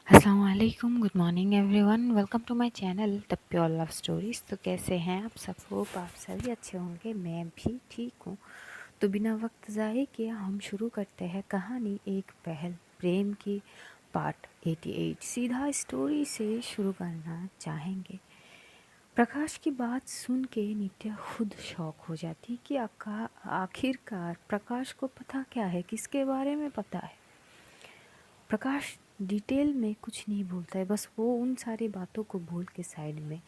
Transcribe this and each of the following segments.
अस्सलाम वालेकुम, good morning everyone. Welcome to my channel the pure love stories. तो कैसे हैं आप सब? होप आप सभी अच्छे होंगे। मैं भी ठीक हूँ। तो बिना वक्त ज़ाये किए हम शुरू करते हैं कहानी एक पहल प्रेम की पार्ट 88। सीधा स्टोरी से शुरू करना चाहेंगे। प्रकाश की बात सुन के नित्या खुद शॉक हो जाती कि आखिरकार प्रकाश को पता क्या है, किसके बारे में पता है। प्रकाश डिटेल में कुछ नहीं बोलता है, बस वो उन सारी बातों को भूल के साइड में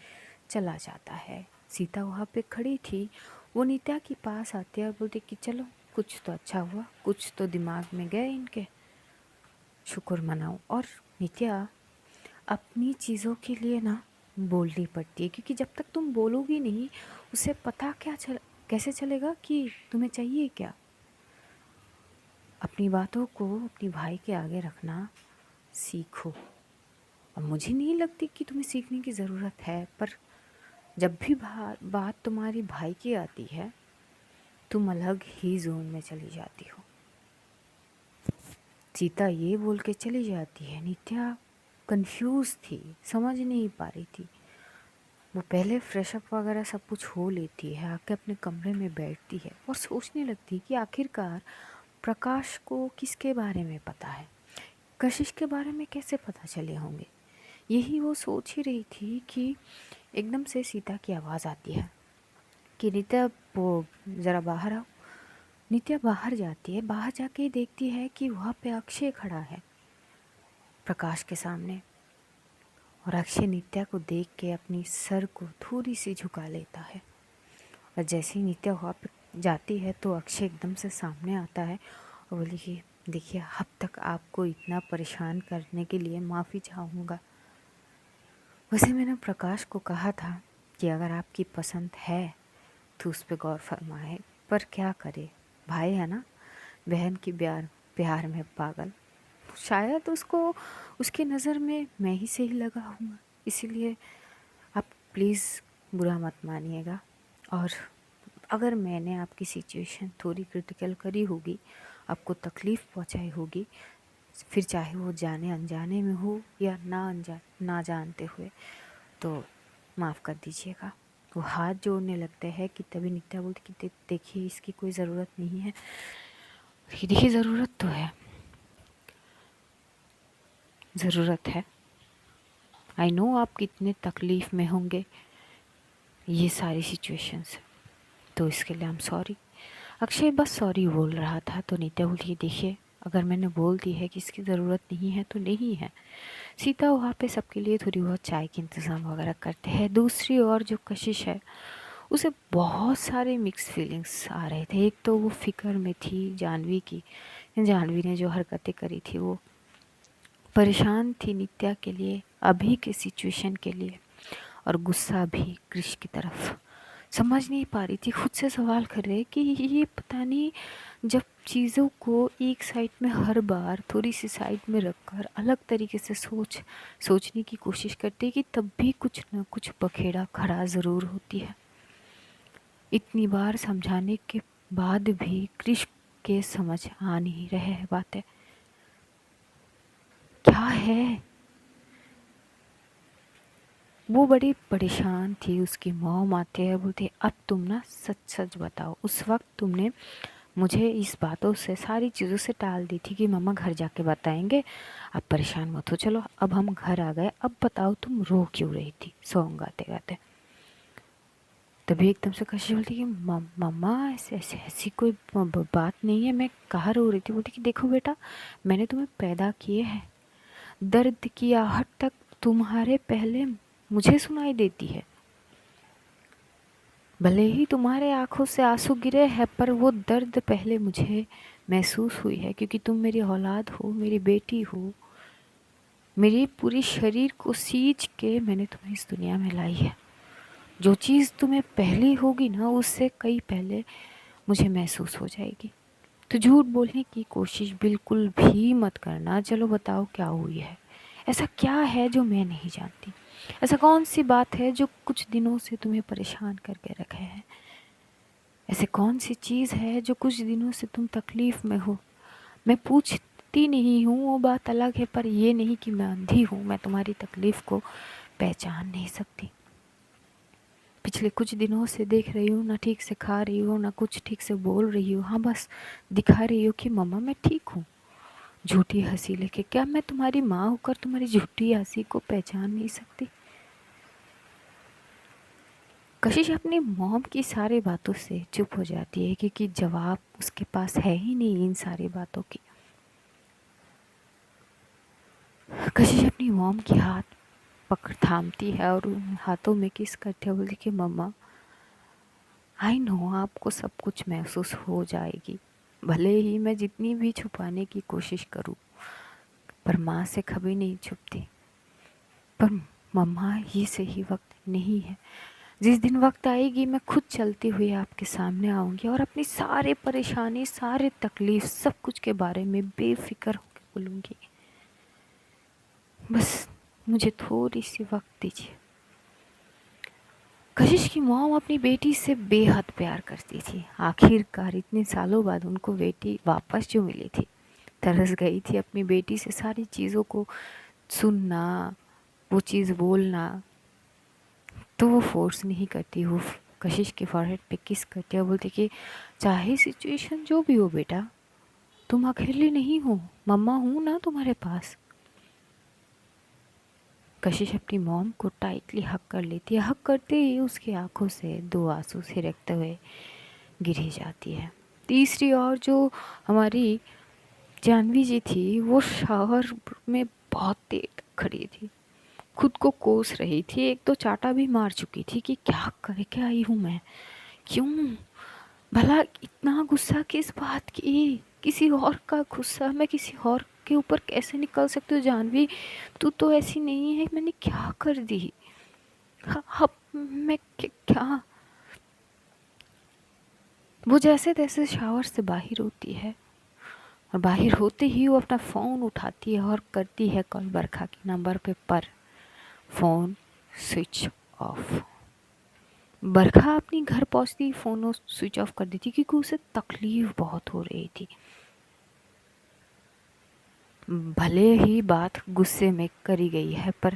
चला जाता है। सीता वहाँ पे खड़ी थी। वो नित्या के पास आती है और बोलती कि चलो, कुछ तो अच्छा हुआ, कुछ तो दिमाग में गए इनके, शुक्र मनाओ। और नित्या अपनी चीज़ों के लिए ना बोलनी पड़ती है, क्योंकि जब तक तुम बोलोगी नहीं उसे पता कैसे चलेगा कि तुम्हें चाहिए क्या। अपनी बातों को अपनी भाई के आगे रखना सीखो। और मुझे नहीं लगती कि तुम्हें सीखने की ज़रूरत है, पर जब भी बात तुम्हारी भाई की आती है तुम अलग ही जोन में चली जाती हो। सीता ये बोल के चली जाती है। नित्या कंफ्यूज थी, समझ नहीं पा रही थी। वो पहले फ्रेशअप वगैरह सब कुछ हो लेती है, आके अपने कमरे में बैठती है और सोचने लगती कि आखिरकार प्रकाश को किसके बारे में पता है, कशिश के बारे में कैसे पता चले होंगे। यही वो सोच ही रही थी कि एकदम से सीता की आवाज़ आती है कि नित्या, वो ज़रा बाहर आओ। नित्या बाहर जाती है। बाहर जाके देखती है कि वहाँ पे अक्षय खड़ा है प्रकाश के सामने। और अक्षय नित्या को देख के अपनी सर को थोड़ी सी झुका लेता है। और जैसे ही नित्या वहाँ पे जाती है तो अक्षय एकदम से सामने आता है और बोली कि देखिए, अब तक आपको इतना परेशान करने के लिए माफ़ी चाहूँगा। वैसे मैंने प्रकाश को कहा था कि अगर आपकी पसंद है तो उस पर गौर फरमाए, पर क्या करे, भाई है ना, बहन की प्यार में पागल। शायद उसको उसकी नज़र में मैं ही सही लगा हूँ, इसीलिए आप प्लीज़ बुरा मत मानिएगा। और अगर मैंने आपकी सिचुएशन थोड़ी क्रिटिकल करी होगी, आपको तकलीफ़ पहुँचाई होगी, फिर चाहे वो जाने अनजाने में हो या ना जानते हुए, तो माफ़ कर दीजिएगा। वो हाथ जोड़ने लगते हैं कि तभी नित्या बोलती कि देखिए, इसकी कोई ज़रूरत नहीं है। देखिए, ज़रूरत तो है, ज़रूरत है। आई नो आप कितने तकलीफ़ में होंगे ये सारी सिचुएशंस, तो इसके लिए आई एम सॉरी। अक्षय बस सॉरी बोल रहा था तो नित्या बोली, देखिए, अगर मैंने बोल दी है कि इसकी ज़रूरत नहीं है तो नहीं है। सीता वहाँ पे सबके लिए थोड़ी बहुत चाय के इंतज़ाम वगैरह करते हैं। दूसरी ओर जो कशिश है उसे बहुत सारे मिक्स फीलिंग्स आ रहे थे। एक तो वो फ़िक्र में थी जानवी की, जानवी ने जो हरकतें करी थी, वो परेशान थी नित्या के लिए, अभी के सिचुएशन के लिए, और गुस्सा भी कृष की तरफ। समझ नहीं पा रही थी, खुद से सवाल कर रहे कि ये पता नहीं, जब चीज़ों को एक साइड में हर बार थोड़ी सी साइड में रखकर अलग तरीके से सोचने की कोशिश करते हैं कि तब भी कुछ न कुछ बखेड़ा खड़ा ज़रूर होती है। इतनी बार समझाने के बाद भी कृष के समझ आ नहीं रहे हैं बातें। क्या है, वो बड़ी परेशान थी। उसकी मॉम आते हैं, बोलते अब तुम ना सच सच बताओ, उस वक्त तुमने मुझे इस बातों से, सारी चीज़ों से टाल दी थी कि मम्मा घर जाके बताएंगे, अब परेशान मत हो, चलो अब हम घर आ गए, अब बताओ तुम रो क्यों रही थी सॉन्ग गाते गाते। तभी एकदम से कशी बोलती कि मम्मा ऐसी कोई बात नहीं है, मैं कहाँ रो रही थी। बोलती कि देखो बेटा, मैंने तुम्हें पैदा किए हैं, दर्द की आहट तक तुम्हारे पहले मुझे सुनाई देती है। भले ही तुम्हारे आंखों से आंसू गिरे हैं, पर वो दर्द पहले मुझे महसूस हुई है, क्योंकि तुम मेरी औलाद हो, मेरी बेटी हो। मेरी पूरी शरीर को सींच के मैंने तुम्हें इस दुनिया में लाई है। जो चीज़ तुम्हें पहली होगी ना, उससे कई पहले मुझे महसूस हो जाएगी। तो झूठ बोलने की कोशिश बिल्कुल भी मत करना। चलो बताओ क्या हुई है, ऐसा क्या है जो मैं नहीं जानती, ऐसा कौन सी बात है जो कुछ दिनों से तुम्हें परेशान करके रखे है, ऐसे कौन सी चीज़ है जो कुछ दिनों से तुम तकलीफ़ में हो। मैं देखती नहीं हूँ वो बात अलग है, पर ये नहीं कि मैं अंधी हूँ, मैं तुम्हारी तकलीफ़ को पहचान नहीं सकती। पिछले कुछ दिनों से देख रही हूँ, ना ठीक से खा रही हो, ना कुछ ठीक से बोल रही हो, हाँ बस दिखा रही हो कि मम्मा मैं ठीक हूँ। झूठी हंसी लेके, क्या मैं तुम्हारी माँ होकर तुम्हारी झूठी हंसी को पहचान नहीं सकती? कशिश अपनी मॉम की सारी बातों से चुप हो जाती है, क्योंकि जवाब उसके पास है ही नहीं इन सारी बातों की। कशिश अपनी मॉम की हाथ पकड़ थामती है और उन हाथों में किस करते हुए बोलती कि मम्मा आई नो आपको सब कुछ महसूस हो जाएगी, भले ही मैं जितनी भी छुपाने की कोशिश करूं, पर माँ से कभी नहीं छुपती। पर मम्मा ये सही वक्त नहीं है। जिस दिन वक्त आएगी मैं खुद चलती हुई आपके सामने आऊँगी और अपनी सारे परेशानी, सारे तकलीफ, सब कुछ के बारे में बेफिक्र होकर बोलूँगी। बस मुझे थोड़ी सी वक्त दीजिए। कशिश की मॉम अपनी बेटी से बेहद प्यार करती थी। आखिरकार इतने सालों बाद उनको बेटी वापस जो मिली थी, तरस गई थी अपनी बेटी से सारी चीज़ों को सुनना, वो चीज़ बोलना। तो वो फोर्स नहीं करती, वो कशिश के फॉरहेड पे किस करती है, बोलती कि चाहे सिचुएशन जो भी हो बेटा, तुम अकेली नहीं हो, मम्मा हूँ ना तुम्हारे पास। कशिश अपनी मॉम को टाइटली हक कर लेती है। हक करते ही उसकी आंखों से दो आंसू सिरकते हुए गिरी जाती है। तीसरी और जो हमारी जानवी जी थी, वो शावर में बहुत देर तक खड़ी थी, खुद को कोस रही थी। एक तो चाटा भी मार चुकी थी कि क्या करके आई हूँ मैं, क्यों, भला इतना गुस्सा किस बात की, किसी और का गुस्सा मैं किसी और के ऊपर कैसे निकल सकती हूँ? जानवी तू तो ऐसी नहीं है, मैंने क्या कर दी, अब मैं क्या। वो जैसे तैसे शावर से बाहर होती है और बाहर होते ही वो अपना फ़ोन उठाती है और करती है कॉल बरखा के नंबर पे, पर फ़ोन स्विच ऑफ। बरखा अपनी घर पहुंचती फ़ोन स्विच ऑफ कर देती क्योंकि उसे तकलीफ़ बहुत हो रही थी। भले ही बात गुस्से में करी गई है, पर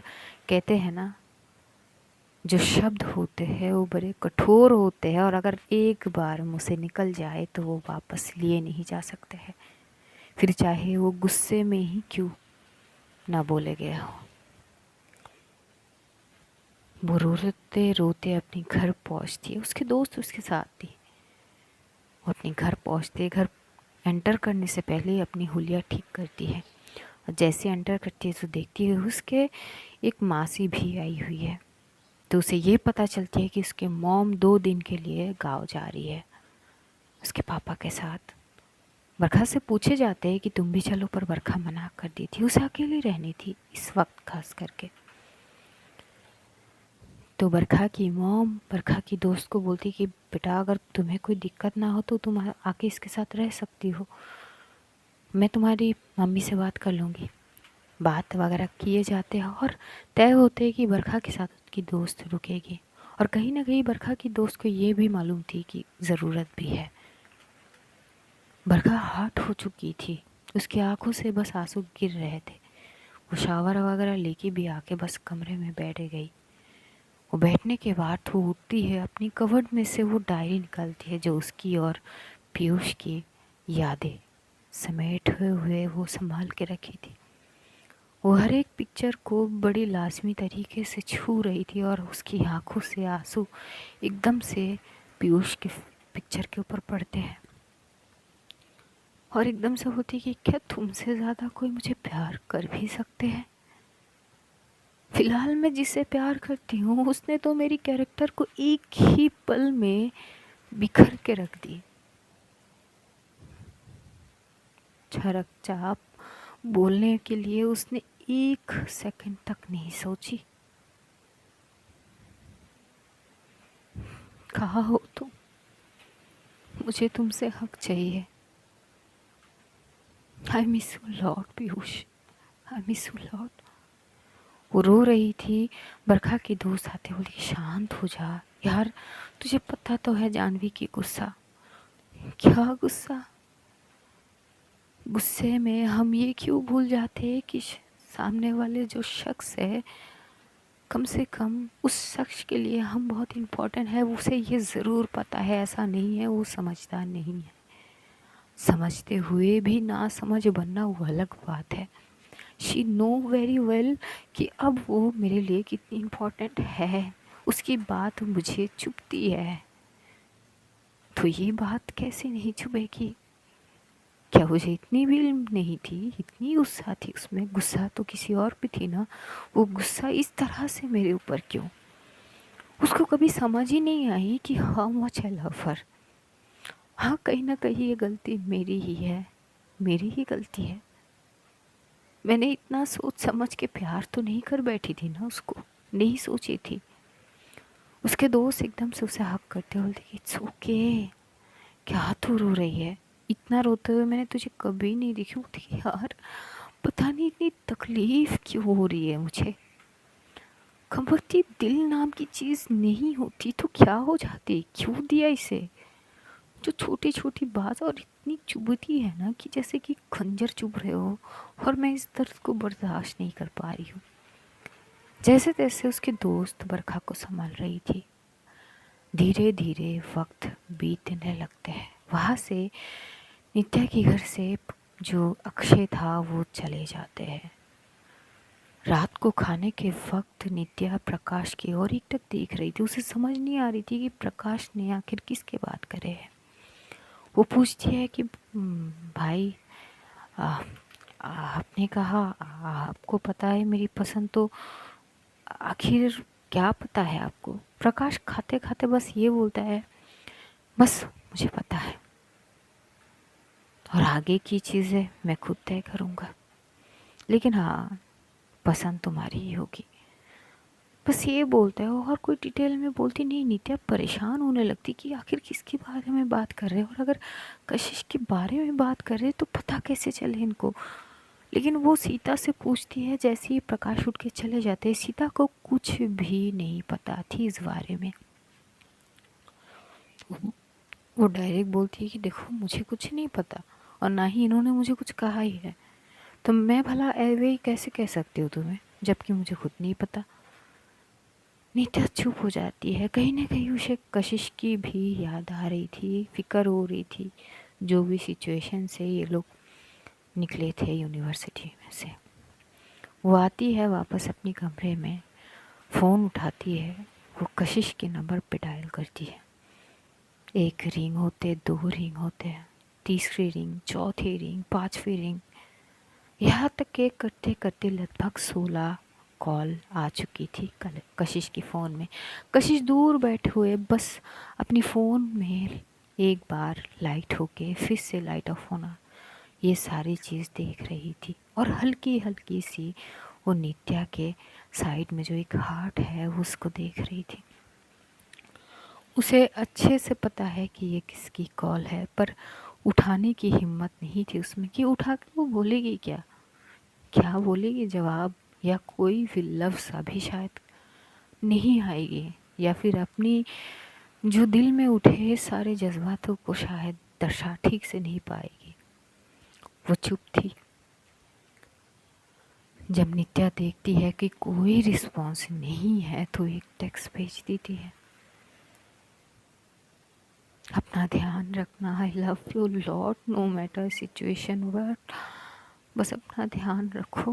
कहते हैं ना, जो शब्द होते हैं वो बड़े कठोर होते हैं और अगर एक बार मुँह से निकल जाए तो वो वापस लिए नहीं जा सकते हैं, फिर चाहे वो गुस्से में ही क्यों ना बोले गए हो। वो रोते रोते अपने घर पहुंचती है। उसके दोस्त उसके साथ थी। वो अपने घर पहुंचते, घर एंटर करने से पहले ही अपनी हुलिया ठीक करती है और जैसे एंटर करती है तो देखती है उसके एक मासी भी आई हुई है। तो उसे ये पता चलती है कि उसके मॉम 2 दिन के लिए गाँव जा रही है उसके पापा के साथ। बरखा से पूछे जाते हैं कि तुम भी चलो, पर बरखा मना कर दी थी, उसे अकेली रहनी थी इस वक्त खास करके। तो बरखा की मॉम बरखा की दोस्त को बोलती कि बेटा अगर तुम्हें कोई दिक्कत ना हो तो तुम आके इसके साथ रह सकती हो, मैं तुम्हारी मम्मी से बात कर लूँगी। बात वगैरह किए जाते हैं और तय होते हैं कि बरखा के साथ उसकी दोस्त रुकेगी। और कहीं ना कहीं बरखा की दोस्त को ये भी मालूम थी कि ज़रूरत भी है। बरखा हर्ट हो चुकी थी, उसकी आंखों से बस आंसू गिर रहे थे। वो शावर वगैरह लेके भी आके बस कमरे में बैठ गई। वो बैठने के बाद वो उठती है, अपनी कवर्ड में से वो डायरी निकालती है जो उसकी और पीयूष की यादें समेटे हुए वो संभाल के रखी थी। वो हर एक पिक्चर को बड़ी लाजमी तरीके से छू रही थी और उसकी आंखों से आंसू एकदम से पीयूष के पिक्चर के ऊपर पड़ते हैं और एकदम से होती कि क्या तुमसे ज़्यादा कोई मुझे प्यार कर भी सकते हैं? फिलहाल मैं जिसे प्यार करती हूँ उसने तो मेरी कैरेक्टर को एक ही पल में बिखर के रख दी। झरक चाप बोलने के लिए उसने 1 सेकंड तक नहीं सोची। कहा हो तुम, मुझे तुमसे हक चाहिए। I miss you lot Piyush, I miss you lot. वो रो रही थी। बरखा की दोस्त आते बोली शांत हो जा यार, तुझे पता तो है जानवी की गुस्सा। क्या गुस्सा? गुस्से में हम ये क्यों भूल जाते हैं कि सामने वाले जो शख्स है, कम से कम उस शख्स के लिए हम बहुत इम्पोर्टेंट है। उसे ये ज़रूर पता है, ऐसा नहीं है वो समझदार नहीं है। समझते हुए भी ना समझ बनना वो अलग बात है। शी नो वेरी वेल कि अब वो मेरे लिए कितनी इम्पोर्टेंट है। उसकी बात मुझे चुभती है, तो ये बात कैसे नहीं चुभेगी? क्या मुझे इतनी भी इल्म नहीं थी, इतनी गुस्सा थी उसमें? गुस्सा तो किसी और पे थी ना, वो गुस्सा इस तरह से मेरे ऊपर क्यों? उसको कभी समझ ही नहीं आई कि हाउ मच आई लव हर। हाँ, कहीं ना कहीं ये गलती मेरी ही है, मेरी ही गलती है। मैंने इतना सोच समझ के प्यार तो नहीं कर बैठी थी ना उसको, नहीं सोची थी। उसके दोस्त एकदम से उसे हक करते बोलते कि इट्स ओके, क्या तू रो रही है? इतना रोते हुए मैंने तुझे कभी नहीं देखी। बोलती कि यार पता नहीं इतनी तकलीफ क्यों हो रही है मुझे। खबरती दिल नाम की चीज़ नहीं होती तो क्या हो जाती, क्यों दिया इसे? जो छोटी छोटी बात और इतनी चुभती है ना कि जैसे कि खंजर चुभ रहे हो, और मैं इस दर्द को बर्दाश्त नहीं कर पा रही हूँ। जैसे तैसे उसके दोस्त बरखा को संभाल रही थी। धीरे धीरे वक्त बीतने लगते हैं। वहाँ से नित्या के घर से जो अक्षय था वो चले जाते हैं। रात को खाने के वक्त नित्या प्रकाश की ओर एकटक देख रही थी। उसे समझ नहीं आ रही थी कि प्रकाश ने आखिर किसके बात करे है। वो पूछती है कि भाई, आ, आपने कहा आपको पता है मेरी पसंद, तो आखिर क्या पता है आपको? प्रकाश खाते खाते बस ये बोलता है, बस मुझे पता है, और आगे की चीज़ें मैं खुद तय करूँगा, लेकिन हाँ, पसंद तुम्हारी ही होगी। बस ये बोलता है और कोई डिटेल में बोलती नहीं। नित्या परेशान होने लगती कि आखिर किसके बारे में बात कर रहे हैं, और अगर कशिश के बारे में बात कर रहे हैं तो पता कैसे चले इनको। लेकिन वो सीता से पूछती है। जैसे ही प्रकाश उठ के चले जाते हैं, सीता को कुछ भी नहीं पता थी इस बारे में। वो डायरेक्ट बोलती है कि देखो मुझे कुछ नहीं पता, और ना ही इन्होंने मुझे कुछ कहा ही है, तो मैं भला ऐवे कैसे कह सकती हूँ तुम्हें, जबकि मुझे खुद नहीं पता। नीता चुप हो जाती है। कहीं ना कहीं उसे कशिश की भी याद आ रही थी, फिक्र हो रही थी, जो भी सिचुएशन से ये लोग निकले थे यूनिवर्सिटी में से। वो आती है वापस अपने कमरे में, फ़ोन उठाती है, वो कशिश के नंबर पे डायल करती है। एक रिंग होते, दो रिंग होते हैं, तीसरी रिंग, चौथी रिंग, पांचवी रिंग, यहाँ तक के करते करते लगभग 16 कॉल आ चुकी थी कशिश की फ़ोन में। कशिश दूर बैठे हुए बस अपनी फ़ोन में एक बार लाइट होके फिर से लाइट ऑफ होना, ये सारी चीज़ देख रही थी। और हल्की हल्की सी वो नित्या के साइड में जो एक हार्ट है उसको देख रही थी। उसे अच्छे से पता है कि ये किसकी कॉल है, पर उठाने की हिम्मत नहीं थी उसमें कि उठा के वो बोलेगी क्या, क्या बोलेगी जवाब, या कोई भी लफ्ज़ अभी शायद नहीं आएगी, या फिर अपनी जो दिल में उठे सारे जज्बातों को शायद दर्शा ठीक से नहीं पाएगी। वो चुप थी। जब नित्या देखती है कि कोई रिस्पॉन्स नहीं है तो एक टेक्स्ट भेज देती है, अपना ध्यान रखना, I love you lot, no matter situation what, बस अपना ध्यान रखो,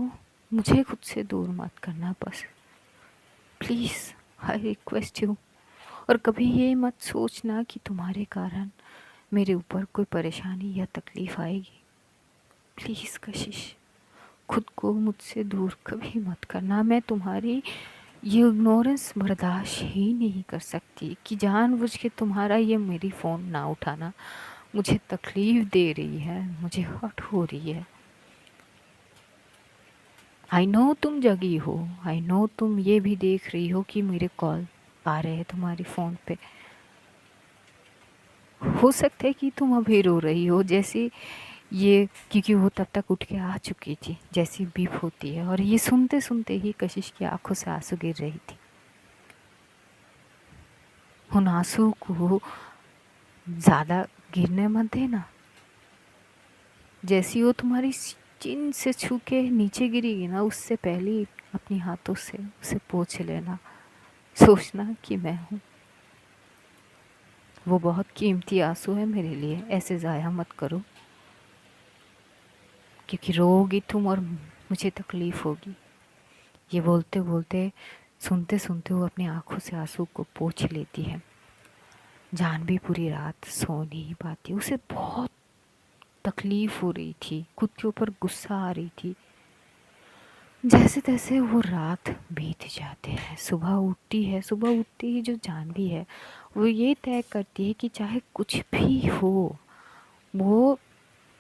मुझे खुद से दूर मत करना बस, प्लीज़ आई रिक्वेस्ट यू। और कभी ये मत सोचना कि तुम्हारे कारण मेरे ऊपर कोई परेशानी या तकलीफ़ आएगी। प्लीज़ कशिश, खुद को मुझसे दूर कभी मत करना। मैं तुम्हारी ये इग्नोरेंस बर्दाश्त ही नहीं कर सकती कि जानबूझ के तुम्हारा ये मेरी फ़ोन ना उठाना मुझे तकलीफ़ दे रही है, मुझे हर्ट हो रही है। आई नो तुम जगी हो, आई नो तुम ये भी देख रही हो कि मेरे कॉल आ रहे हैं तुम्हारी फ़ोन पे। हो सकता है कि तुम अभी रो रही हो, जैसे ये, क्योंकि वो तब तक उठ के आ चुकी थी, जैसी बीप होती है, और ये सुनते सुनते ही कशिश की आंखों से आंसू गिर रही थी। उन आंसू को ज़्यादा गिरने मत देना, जैसी वो तुम्हारी चिन से छू के नीचे गिरेगी ना, उससे पहले ही अपनी हाथों से उसे पोंछ लेना। सोचना कि मैं हूँ। वो बहुत कीमती आंसू है मेरे लिए, ऐसे ज़ाया मत करो, क्योंकि रोओगी तुम और मुझे तकलीफ़ होगी। ये बोलते बोलते, सुनते सुनते वो अपनी आंखों से आंसू को पोंछ लेती है। जानवी पूरी रात सो नहीं पाती। उसे बहुत तकलीफ़ हो रही थी, खुद के ऊपर गुस्सा आ रही थी। जैसे तैसे वो रात बीत जाते हैं। सुबह उठती है। सुबह उठते ही जो जानवी है वो ये तय करती है कि चाहे कुछ भी हो, वो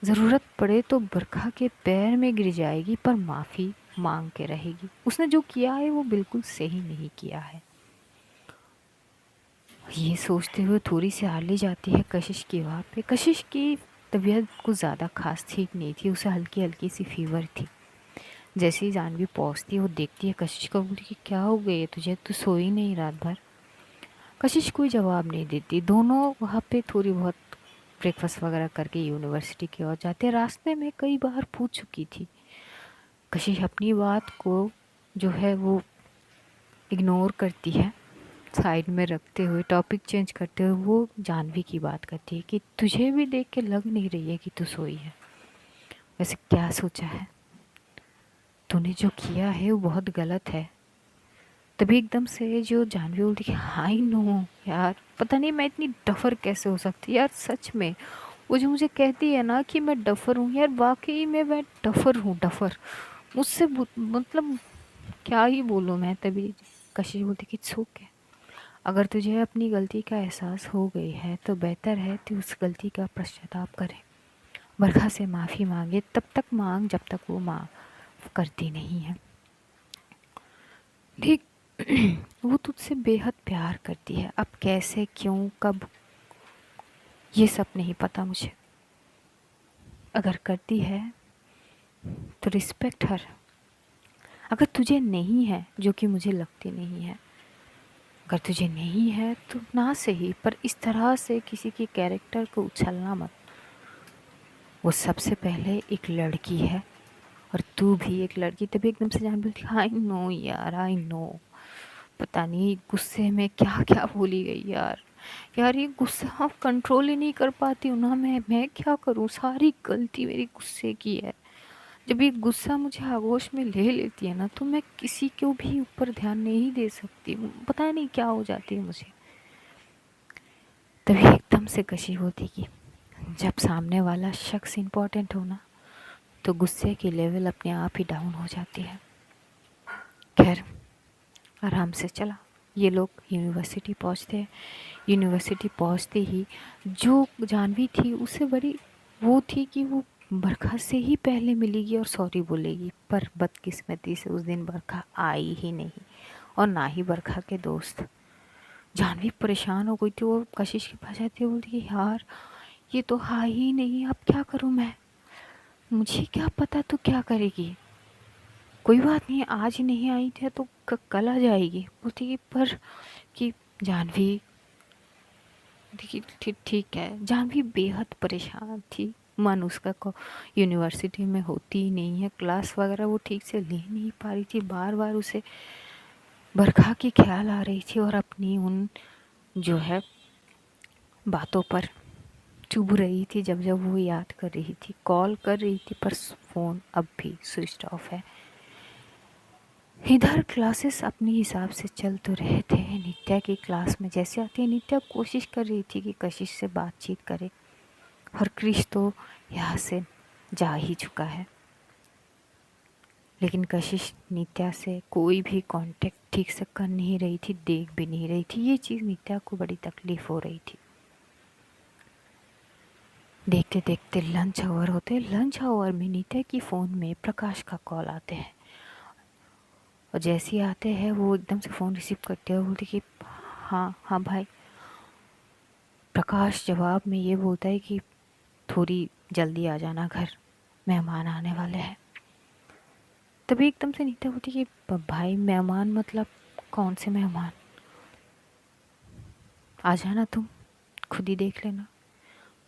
ज़रूरत पड़े तो बरखा के पैर में गिर जाएगी, पर माफ़ी मांग के रहेगी। उसने जो किया है वो बिल्कुल सही नहीं किया है। ये सोचते हुए थोड़ी सी आली जाती है कशिश की वहाँ पे। कशिश की तबीयत कुछ ज़्यादा खास ठीक नहीं थी। उसे हल्की हल्की सी फीवर थी। जैसे ही जानवी पहुँचती है वो देखती है कशिश को, बोलती कि क्या हो गई है तुझे, तू सोई नहीं रात भर। कशिश कोई जवाब नहीं देती। दोनों वहाँ पे थोड़ी बहुत ब्रेकफास्ट वगैरह करके यूनिवर्सिटी की ओर जाते। रास्ते में कई बार पूछ चुकी थी। कशिश अपनी बात को जो है वो इग्नोर करती है, साइड में रखते हुए, टॉपिक चेंज करते हुए वो जानवी की बात करती है कि तुझे भी देख के लग नहीं रही है कि तू सोई है। वैसे क्या सोचा है तूने, जो किया है वो बहुत गलत है। तभी एकदम से जो जानवी बोलती कि आई नो यार, पता नहीं मैं इतनी डफर कैसे हो सकती यार, सच में। वो जो मुझे कहती है ना कि मैं डफर हूँ यार, वाकई में मैं डफर हूँ, डफर। मुझसे मतलब क्या ही बोलूँ मैं। तभी कशिश बोलती कि इट्स ओके, अगर तुझे अपनी गलती का एहसास हो गई है तो बेहतर है तू उस गलती का पश्चाताप करे, बरखा से माफ़ी मांगे। तब तक मांग जब तक वो माफ़ करती नहीं है, ठीक। वो तुझसे बेहद प्यार करती है। अब कैसे, क्यों, कब, ये सब नहीं पता मुझे। अगर करती है तो रिस्पेक्ट हर। अगर तुझे नहीं है, जो कि मुझे लगती नहीं है, अगर तुझे नहीं है तो ना सही, पर इस तरह से किसी की कैरेक्टर को उछलना मत। वो सबसे पहले एक लड़की है और तू भी एक लड़की। तभी एकदम से जान बोलती, आई नो यार, आई नो। पता नहीं गुस्से में क्या क्या बोली गई यार। यार ये गुस्सा कंट्रोल ही नहीं कर पाती हूँ ना मैं क्या करूँ, सारी गलती मेरी गुस्से की है। जब ये गुस्सा मुझे आगोश में ले लेती है ना, तो मैं किसी को भी ऊपर ध्यान नहीं दे सकती। पता नहीं क्या हो जाती है मुझे। तभी एकदम से कशी होती कि जब सामने वाला शख्स इम्पोर्टेंट हो ना, तो गुस्से की लेवल अपने आप ही डाउन हो जाती है। खैर, आराम से चला। ये लोग यूनिवर्सिटी पहुँचते हैं। यूनिवर्सिटी पहुँचते ही जो जानवी थी उससे बड़ी वो थी कि वो बरखा से ही पहले मिलेगी और सॉरी बोलेगी, पर बदकिस्मती से उस दिन बरखा आई ही नहीं, और ना ही बरखा के दोस्त। जानवी परेशान हो गई थी। वो कशिश के पास जाती है, बोलती है यार ये तो आई ही नहीं, अब क्या करूँ मैं, मुझे क्या पता तू क्या करेगी। कोई बात नहीं, आज नहीं आई थी तो कल आ जाएगी। बोलती कि पर कि जानवी, देखिए ठीक ठीक है। जानवी बेहद परेशान थी। मन उसका को यूनिवर्सिटी में होती ही नहीं है। क्लास वगैरह वो ठीक से ले नहीं पा रही थी। बार बार उसे बरखा की ख्याल आ रही थी और अपनी उन जो है बातों पर चुभ रही थी। जब जब वो याद कर रही थी, कॉल कर रही थी, पर फ़ोन अब भी स्विच ऑफ है। इधर क्लासेस अपने हिसाब से चल तो रहे थे। नित्या की क्लास में जैसे आती है, नित्या कोशिश कर रही थी कि कशिश से बातचीत करे, और क्रिश तो यहाँ से जा ही चुका है। लेकिन कशिश नित्या से कोई भी कांटेक्ट ठीक से कर नहीं रही थी, देख भी नहीं रही थी। ये चीज़ नित्या को बड़ी तकलीफ़ हो रही थी। देखते देखते लंच आवर होते। लंच आवर में नित्या की फ़ोन में प्रकाश का कॉल आते हैं, और जैसे ही आते हैं वो एकदम से फ़ोन रिसीव करते हैं, बोलते कि हाँ हाँ भाई। प्रकाश जवाब में ये बोलता है कि थोड़ी जल्दी आ जाना घर, मेहमान आने वाले हैं। तभी एकदम से नीता बोलती कि भाई मेहमान मतलब कौन से मेहमान, आ जाना तुम, खुद ही देख लेना।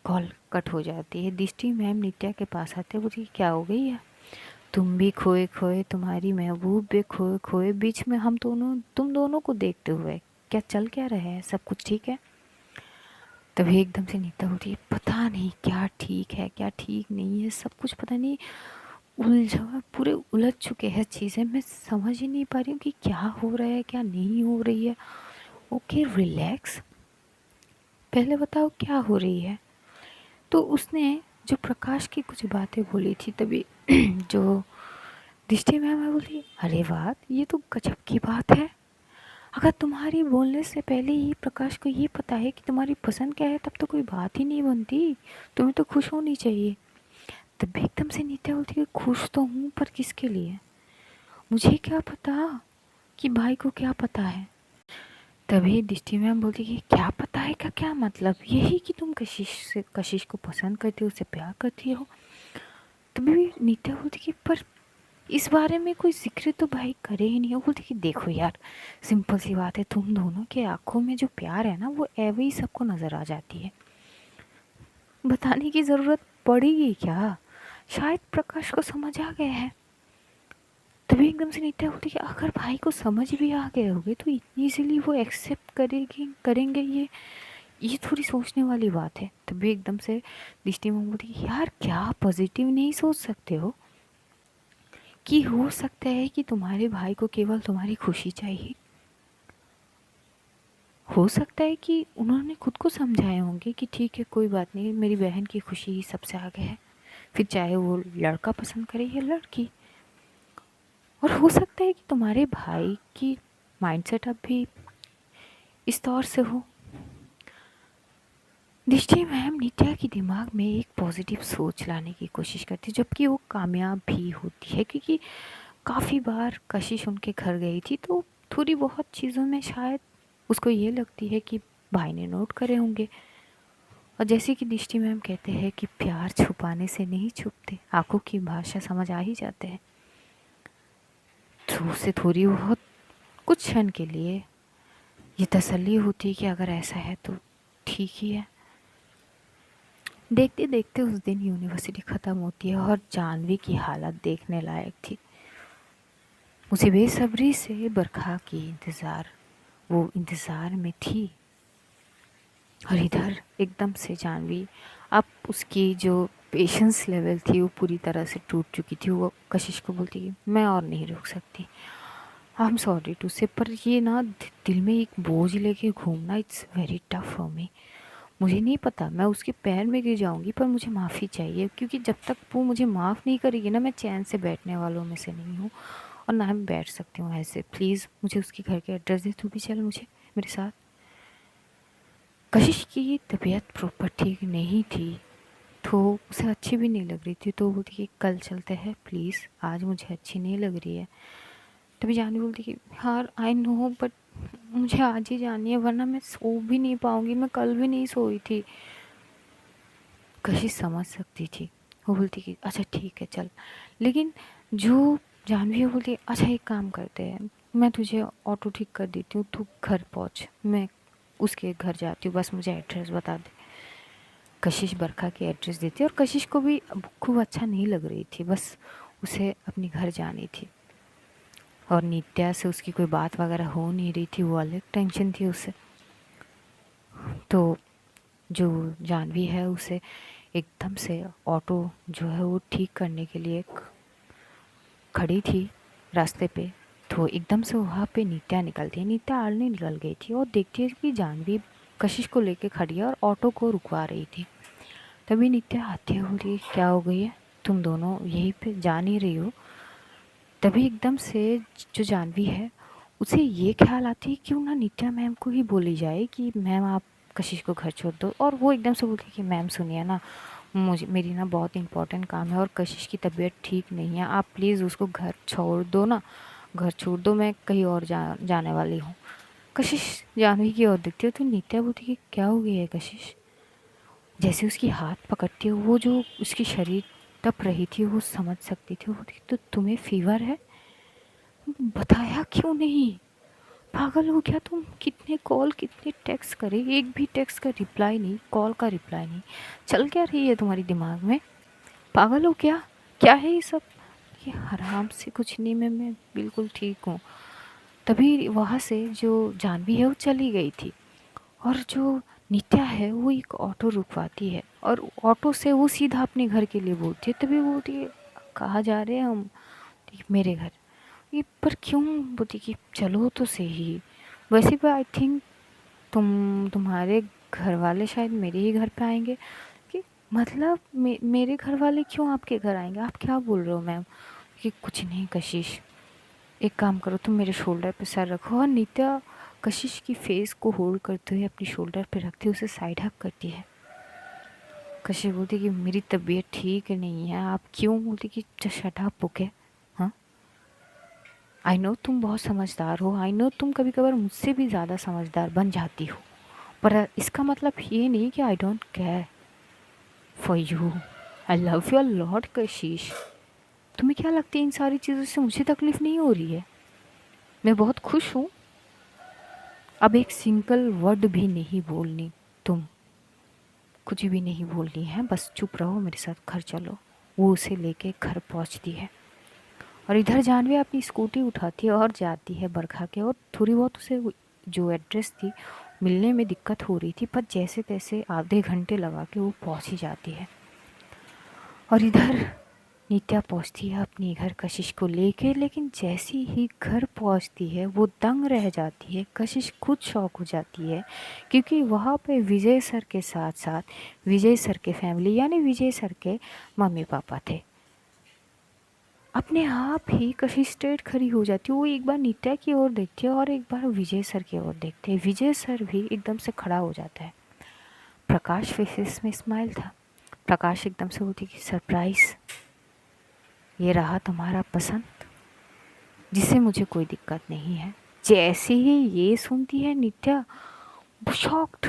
कॉल कट हो जाती है। दृष्टि मैम नित्या के पास आते, बोलती क्या हो गई है, तुम भी खोए खोए, तुम्हारी महबूब भी खोए खोए, बीच में हम दोनों, तुम दोनों को देखते हुए क्या चल क्या रहे हैं, सब कुछ ठीक है। तभी एकदम से नीता बोलती है पता नहीं क्या ठीक है क्या ठीक नहीं है, सब कुछ पता नहीं उलझा, पूरे उलझ चुके हैं चीज़ें, मैं समझ ही नहीं पा रही हूँ कि क्या हो रहा है क्या नहीं हो रही है। ओके रिलैक्स, पहले बताओ क्या हो रही है। तो उसने जो प्रकाश की कुछ बातें बोली थी, तभी जो दृष्टि मैम बोली अरे वाह ये तो गजब की बात है, अगर तुम्हारी बोलने से पहले ही प्रकाश को ये पता है कि तुम्हारी पसंद क्या है, तब तो कोई बात ही नहीं बनती, तुम्हें तो खुश होनी चाहिए। तब एकदम से नित्या बोलती है खुश तो हूँ पर किसके लिए, मुझे क्या पता कि भाई को क्या पता है। तभी दृष्टि मैम बोलती कि क्या पता है का क्या मतलब, यही कि तुम कशिश को पसंद करती हो, उससे प्यार करती हो। तभी नित्या बोलती कि पर इस बारे में कोई जिक्र तो भाई करे ही नहीं। वो बोलती कि देखो यार सिंपल सी बात है, तुम दोनों के आंखों में जो प्यार है ना वो एवं ही सबको नज़र आ जाती है, बताने की ज़रूरत पड़ेगी क्या, शायद प्रकाश को समझ आ गया है। तभी एकदम से नित्या बोलती कि अगर भाई को समझ भी आ गए होगे तो इतनी इजीली वो एक्सेप्ट करेंगे, ये थोड़ी सोचने वाली बात है। तभी एकदम से दृष्टि में बोलती यार क्या पॉजिटिव नहीं सोच सकते हो, कि हो सकता है कि तुम्हारे भाई को केवल तुम्हारी खुशी चाहिए, हो सकता है कि उन्होंने खुद को समझाए होंगे कि ठीक है कोई बात नहीं, मेरी बहन की खुशी ही सबसे आगे है, फिर चाहे वो लड़का पसंद करे या लड़की। और हो सकता है कि तुम्हारे भाई की माइंडसेट अब भी इस तौर से हो। दृष्टि मैम नित्या के दिमाग में एक पॉजिटिव सोच लाने की कोशिश करती है, जबकि वो कामयाब भी होती है, क्योंकि काफ़ी बार कशिश उनके घर गई थी तो थोड़ी बहुत चीज़ों में शायद उसको ये लगती है कि भाई ने नोट करे होंगे। और जैसे कि दृष्टि मैम कहते हैं कि प्यार छुपाने से नहीं छुपते, आंखों की भाषा समझ आ ही जाते हैं। तो उससे थोड़ी बहुत कुछ क्षण के लिए ये तसल्ली होती है कि अगर ऐसा है तो ठीक ही है। देखते देखते उस दिन यूनिवर्सिटी ख़त्म होती है और जानवी की हालत देखने लायक थी। उसे बेसब्री से बरखा की वो इंतज़ार में थी। और इधर एकदम से जानवी, अब उसकी जो पेशेंस लेवल थी वो पूरी तरह से टूट चुकी थी। वो कशिश को बोलती कि मैं और नहीं रुक सकती, आई एम सॉरी टू से, पर ये ना दिल में एक बोझ लेके घूमना it's very tough for me. मुझे नहीं पता मैं उसके पैर में गिर जाऊंगी, पर मुझे माफ़ी चाहिए, क्योंकि जब तक वो मुझे माफ़ नहीं करेगी ना, मैं चैन से बैठने वालों में से नहीं हूँ, और ना मैं बैठ सकती हूँ ऐसे। प्लीज़ मुझे उसके घर के एड्रेस दे, तू भी चल मुझे मेरे साथ। कशिश की तबीयत प्रॉपर ठीक नहीं थी, तो उसे अच्छी भी नहीं लग रही थी, तो बोलती कि कल चलते हैं प्लीज़, आज मुझे अच्छी नहीं लग रही है। तभी जानवी बोलती कि यार आई नो बट मुझे आज ही जानी है, वरना मैं सो भी नहीं पाऊँगी, मैं कल भी नहीं सोई थी। कशिश समझ सकती थी, वो बोलती कि अच्छा ठीक है चल। लेकिन जो जानवी है बोलती अच्छा एक काम करते हैं, मैं तुझे ऑटो ठीक कर देती हूँ, तू घर पहुँच, मैं उसके घर जाती हूँ, बस मुझे एड्रेस बता दे। कशिश बरखा की एड्रेस देती है, और कशिश को भी अब खूब अच्छा नहीं लग रही थी, बस उसे अपने घर जानी थी। और नित्या से उसकी कोई बात वगैरह हो नहीं रही थी, वो अलग टेंशन थी उसे। तो जो जानवी है उसे एकदम से ऑटो जो है वो ठीक करने के लिए खड़ी थी रास्ते पे, तो एकदम से वहाँ पे नित्या निकलती है। नित्या आड़ने निकल गई थी और देखती है कि जानवी कशिश को लेके खड़ी है और ऑटो को रुकवा रही थी। तभी नित्या आती है, बोली क्या हो गई है, तुम दोनों यहीं पे जा नहीं रही हो। तभी एकदम से जो जानवी है उसे ये ख्याल आती है क्यों ना नित्या मैम को ही बोली जाए कि मैम आप कशिश को घर छोड़ दो। और वो एकदम से बोलती है कि मैम सुनिए ना, मुझे मेरी ना बहुत इंपॉर्टेंट काम है और कशिश की तबीयत ठीक नहीं है, आप प्लीज़ उसको घर छोड़ दो ना, घर छोड़ दो, मैं कहीं और जाने वाली हूँ। कशिश जानवी की ओर देखती है तो नित्या बोलती है क्या हो गई है कशिश। जैसे उसकी हाथ पकड़ती है, वो जो उसकी शरीर तप रही थी वो समझ सकती थी। वो बोलती तो तुम्हें फीवर है, बताया क्यों नहीं, पागल हो क्या तुम? कितने कॉल कितने टेक्स्ट करे, एक भी टेक्स्ट का रिप्लाई नहीं, कॉल का रिप्लाई नहीं। चल क्या रही है तुम्हारी दिमाग में? पागल हो क्या? क्या है ये सब? ये हराम से कुछ नहीं, मैं बिल्कुल ठीक हूँ। तभी वहाँ से जो जानवी है वो चली गई थी, और जो नित्या है वो एक ऑटो रुकवाती है, और ऑटो से वो सीधा अपने घर के लिए बोलती है। तभी वो बोलती है कहाँ जा रहे हैं हम? मेरे घर। ये पर क्यों? बोलती कि चलो तो सही। वैसे भी आई थिंक तुम्हारे घर वाले शायद मेरे ही घर पे आएंगे। कि मतलब मेरे घर वाले क्यों आपके घर आएंगे? आप क्या बोल रहे हो मैम? कि कुछ नहीं कशिश, एक काम करो, तुम मेरे शोल्डर पे सर रखो। और नित्या कशिश की फेस को होल्ड करते हुए अपनी शोल्डर पे रखती हुए उसे साइड हक करती है। कशिश बोलती कि मेरी तबीयत ठीक नहीं है। आप क्यों? बोलती कि शट अप ओके। हाँ, आई नो तुम बहुत समझदार हो, आई नो तुम कभी कभार मुझसे भी ज़्यादा समझदार बन जाती हो, पर इसका मतलब ये नहीं कि I don't care for you. I love you a lot कशिश। तुम्हें क्या लगती है इन सारी चीज़ों से मुझे तकलीफ़ नहीं हो रही है? मैं बहुत खुश हूँ। अब एक सिंगल वर्ड भी नहीं बोलनी, तुम कुछ भी नहीं बोलनी है, बस चुप रहो, मेरे साथ घर चलो। वो उसे लेके घर पहुंचती है, और इधर जानवी अपनी स्कूटी उठाती है और जाती है बरखा के। और थोड़ी बहुत उसे जो एड्रेस थी मिलने में दिक्कत हो रही थी, पर जैसे तैसे आधे घंटे लगा के वो पहुंच ही जाती है। और इधर नित्या पहुंचती है अपने घर कशिश को लेके, लेकिन जैसी ही घर पहुंचती है वो दंग रह जाती है। कशिश खुद शॉक हो जाती है, क्योंकि वहाँ पे विजय सर के साथ साथ विजय सर के फैमिली यानी विजय सर के मम्मी पापा थे। अपने आप ही कशिश स्ट्रेट खड़ी हो जाती है। वो एक बार नित्या की ओर देखती है और एक बार विजय सर की ओर देखते हैं। विजय सर भी एकदम से खड़ा हो जाता है। प्रकाश फेसेस में स्माइल था। प्रकाश एकदम से बोलती कि सरप्राइज, ये रहा तुम्हारा पसंद, जिसे मुझे कोई दिक्कत नहीं है। जैसे ही ये सुनती है नित्या शॉक्ड।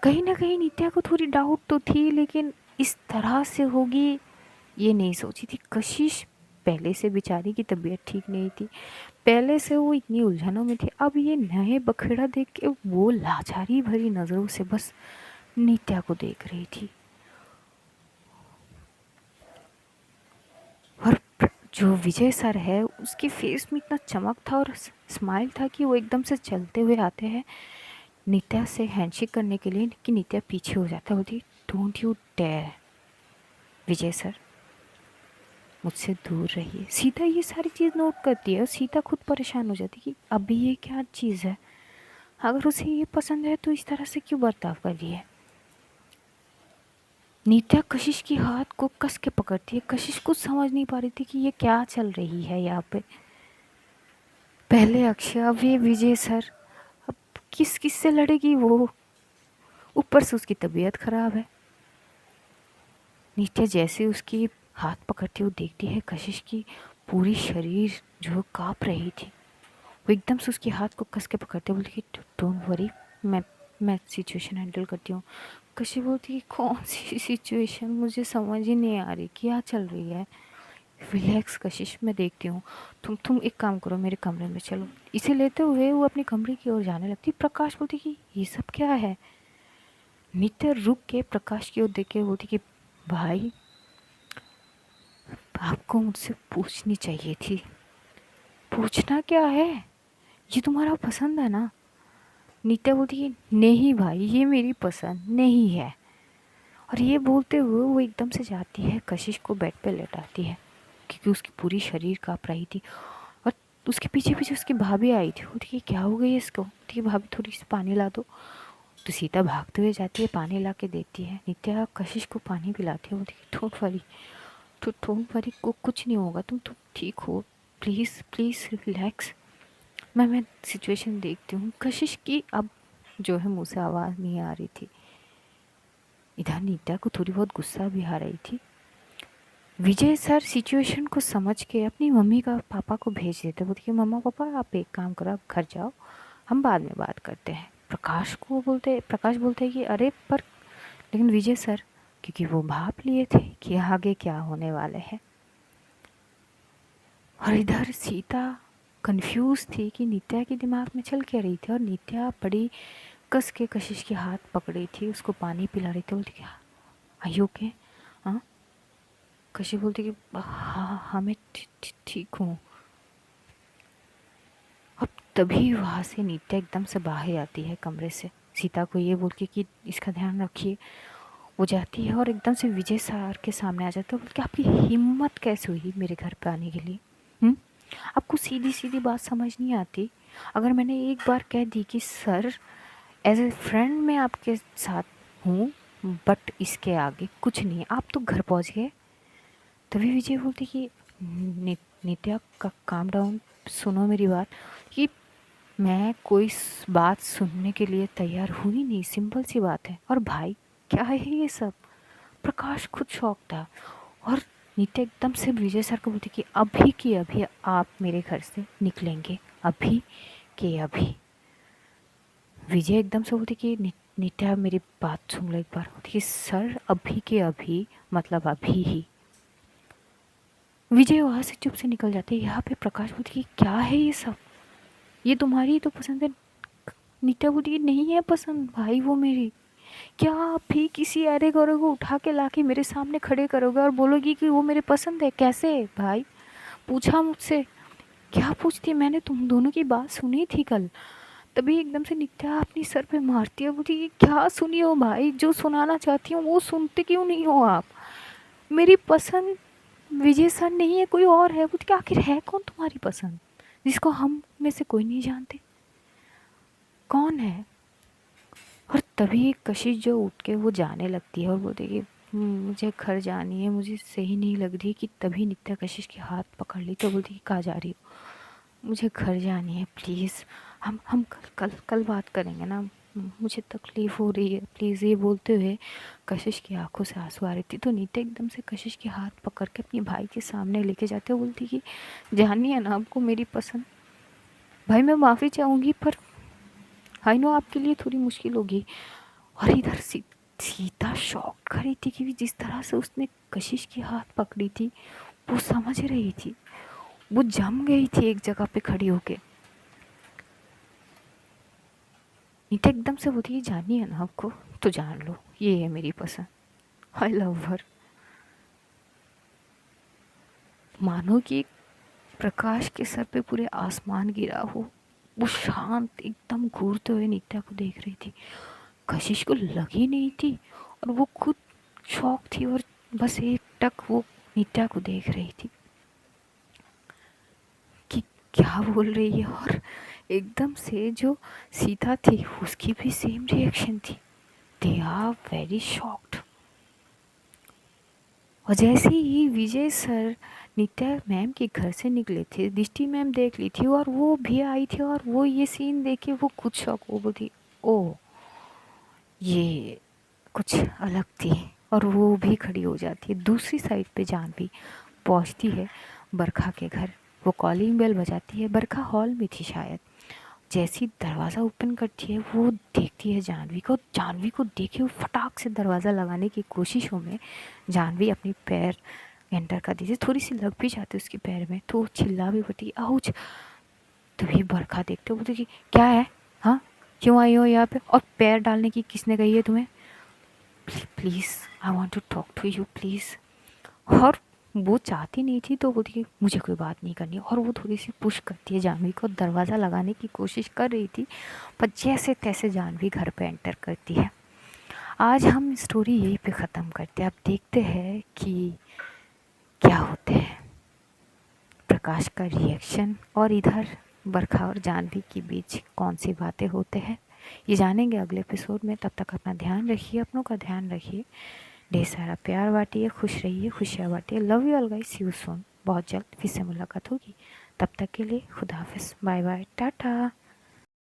कहीं ना कहीं नित्या को थोड़ी डाउट तो थी, लेकिन इस तरह से होगी ये नहीं सोची थी। कशिश पहले से बेचारी की तबीयत ठीक नहीं थी, पहले से वो इतनी उलझनों में थी। अब ये नए बखेड़ा देख के वो लाचारी भरी नज़रों से बस नित्या को देख रही थी। और जो विजय सर है उसकी फेस में इतना चमक था और स्माइल था कि वो एकदम से चलते हुए आते हैं नित्या से हैंडशेक करने के लिए, कि नित्या पीछे हो जाता है। बोलती don't you dare Vijay sir, मुझसे दूर रहिए। सीता ये सारी चीज़ नोट करती है और सीता खुद परेशान हो जाती है कि अभी ये क्या चीज़ है, अगर उसे ये पसंद है तो इस तरह से क्यों बर्ताव कर रही है। नित्या कशिश की हाथ को कस के पकड़ती है। कशिश कुछ समझ नहीं पा रही थी कि ये क्या चल रही है यहाँ पे। पहले अक्षय, अब ये विजय सर, अब किस किस से लड़ेगी वो? ऊपर से उसकी तबीयत खराब है। नित्या जैसे उसकी हाथ पकड़ती वो देखती है कशिश की पूरी शरीर जो काँप रही थी। वो एकदम से उसके हाथ को कस के पकड़ते बोलती कि डोंट वरी, मैं सिचुएशन हैंडल करती हूँ। कशिश बोलती कि कौन सी सिचुएशन, मुझे समझ ही नहीं आ रही क्या चल रही है। रिलैक्स कशिश, मैं देखती हूँ। तुम एक काम करो, मेरे कमरे में चलो। इसे लेते हुए वो अपने कमरे की ओर जाने लगती। प्रकाश बोलती कि ये सब क्या है? नित्या रुक के प्रकाश की ओर देख के बोलती कि भाई, आपको मुझसे पूछनी चाहिए थी। पूछना क्या है? ये तुम्हारा पसंद है ना? नित्या बोलती है नहीं भाई, ये मेरी पसंद नहीं है। और ये बोलते हुए वो एकदम से जाती है कशिश को बेड पे लेटाती है, क्योंकि उसकी पूरी शरीर काँप रही थी। और उसके पीछे पीछे उसकी भाभी आई थी। बोलती है क्या हो गई इसको? ठीक है भाभी, थोड़ी सी पानी ला दो। तो सीता भागते हुए जाती है, पानी ला के देती है। नित्या कशिश को पानी पिलाती है। बोलती है डोंट वरी को कुछ नहीं होगा, तुम ठीक हो, प्लीज़ प्लीज़ रिलैक्स। मैं सिचुएशन देखती हूँ। कशिश की अब जो है मुँह से आवाज़ नहीं आ रही थी। इधर नित्या को थोड़ी बहुत गुस्सा भी आ रही थी। विजय सर सिचुएशन को समझ के अपनी मम्मी का पापा को भेज देते। बोलते कि मम्मा पापा आप एक काम करो, आप घर जाओ, हम बाद में बात करते हैं। प्रकाश बोलते हैं कि अरे पर, लेकिन विजय सर, क्योंकि वो भाप लिए थे कि आगे क्या होने वाले हैं। और इधर सीता कंफ्यूज थी कि नित्या के दिमाग में चल क्या रही थी। और नित्या बड़ी कस के कशिश के हाथ पकड़ी थी, उसको पानी पिला रही थी। बोलती क्या आयु के, हाँ। कशिश बोलती कि हाँ मैं ठीक हूँ। अब तभी वहाँ से नित्या एकदम से बाहर आती है कमरे से, सीता को ये बोल के कि इसका ध्यान रखिए। वो जाती है और एकदम से विजय सर के सामने आ जाती है। बोलती आपकी हिम्मत कैसे हुई मेरे घर पे आने के लिए? आपको सीधी सीधी बात समझ नहीं आती? अगर मैंने एक बार कह दी कि सर एज ए फ्रेंड मैं आपके साथ हूँ, बट इसके आगे कुछ नहीं, आप तो घर पहुँच गए। तभी विजय बोलती कि नित्या का काम डाउन, सुनो मेरी बात, कि मैं कोई बात सुनने के लिए तैयार हुई नहीं, सिंपल सी बात है। और भाई क्या है ये सब? प्रकाश खुद शौक था। और नित्या एकदम से विजय सर को बोलती कि अभी के अभी आप मेरे घर से निकलेंगे, अभी के अभी। विजय एकदम से बोलती कि नित्या मेरी बात सुन लो एक बार। बोलती कि सर अभी के अभी मतलब अभी ही। विजय वहाँ से चुप से निकल जाते। यहाँ पे प्रकाश बोलती कि क्या है ये सब, ये तुम्हारी तो पसंद है। नित्या बोलती कि नहीं है पसंद भाई वो मेरी। क्या आप भी किसी अरे गौरे को उठा के लाके मेरे सामने खड़े करोगे और बोलोगी कि वो मेरे पसंद है? कैसे भाई? पूछा मुझसे? क्या पूछती? मैंने तुम दोनों की बात सुनी थी कल। तभी एकदम से नित्या अपनी सर पे मारती है। बोलती क्या सुनी हो भाई? जो सुनाना चाहती हूँ वो सुनते क्यों नहीं हो आप? मेरी पसंद विजय सर नहीं है, कोई और है। बोलती आखिर है कौन तुम्हारी पसंद जिसको हम में से कोई नहीं जानते? कौन है? और तभी कशिश जो उठ के वो जाने लगती है और बोलती कि मुझे घर जानी है, मुझे सही नहीं लग रही। कि तभी नित्या कशिश के हाथ पकड़ ली तो बोलती कि कहाँ जा रही हो? मुझे घर जानी है प्लीज़, हम कल बात करेंगे ना, मुझे तकलीफ़ हो रही है प्लीज़। ये बोलते हुए कशिश की आंखों से आंसू आ रही थी। तो नित्या एकदम से कशिश के हाथ पकड़ के अपने भाई के सामने लेके जाते हुए बोलती कि जानी है ना आपको मेरी पसंद? भाई मैं माफ़ी चाहूँगी पर आई नो आपके लिए थोड़ी मुश्किल होगी। और इधर सीता शॉक खड़ी थी कि जिस तरह से उसने कशिश के हाथ पकड़ी थी वो समझ रही थी, वो जम गई थी एक जगह पे खड़ी होके। नीता एकदम से बोलती है जाननी है ना आपको तो जान लो, ये है मेरी पसंद, आई लव हर। मानो कि प्रकाश के सर पे पूरे आसमान गिरा हो। वो शांत एकदम घूरते हुए नित्या को देख रही थी। कशिश को लगी नहीं थी और वो खुद शौक थी और बस एक टक वो नित्या को देख रही थी कि क्या बोल रही है। और एकदम से जो सीता थी उसकी भी सेम रिएक्शन थी। They are very shocked. और जैसे ही विजय सर नित्या मैम के घर से निकले थे, दृष्टि मैम देख ली थी और वो भी आई थी और वो ये सीन देखे वो खुद शौक हो बोलती ओ ये कुछ अलग थी। और वो भी खड़ी हो जाती है। दूसरी साइड पे जानवी पहुंचती है बरखा के घर। वो कॉलिंग बेल बजाती है। बरखा हॉल में थी शायद। जैसी दरवाज़ा ओपन करती है वो देखती है जानवी को। जानवी को देखे वो फटाक से दरवाज़ा लगाने की कोशिशों में जानवी अपनी पैर एंटर कर दी थी। थोड़ी सी लग भी जाती उसके पैर में तो वो चिल्ला भी पड़ती आउच। तभी बरखा देखते हो बोलती कि क्या है, हाँ क्यों आई हो यहाँ पे और पैर डालने की किसने कही है तुम्हें? Please I want to talk to you please. और वो चाहती नहीं थी तो बोलती मुझे कोई बात नहीं करनी। और वो थोड़ी सी पुश करती है जानवी को, दरवाज़ा लगाने की कोशिश कर रही थी पर जैसे तैसे जानवी घर पे एंटर करती है। आज हम स्टोरी यहीं पे ख़त्म करते हैं। अब देखते हैं कि क्या होते हैं प्रकाश का रिएक्शन और इधर बरखा और जानवी के बीच कौन सी बातें होते हैं, ये जानेंगे अगले एपिसोड में। तब तक अपना ध्यान रखिए, अपनों का ध्यान रखिए, ढेर सारा प्यार बांटिए, खुश रहिए, खुशियाँ बांटिए। Love you all guys, see you soon. बहुत जल्द फिर से मुलाकात होगी। तब तक के लिए खुदा हाफिज़, बाय बाय, टाटा।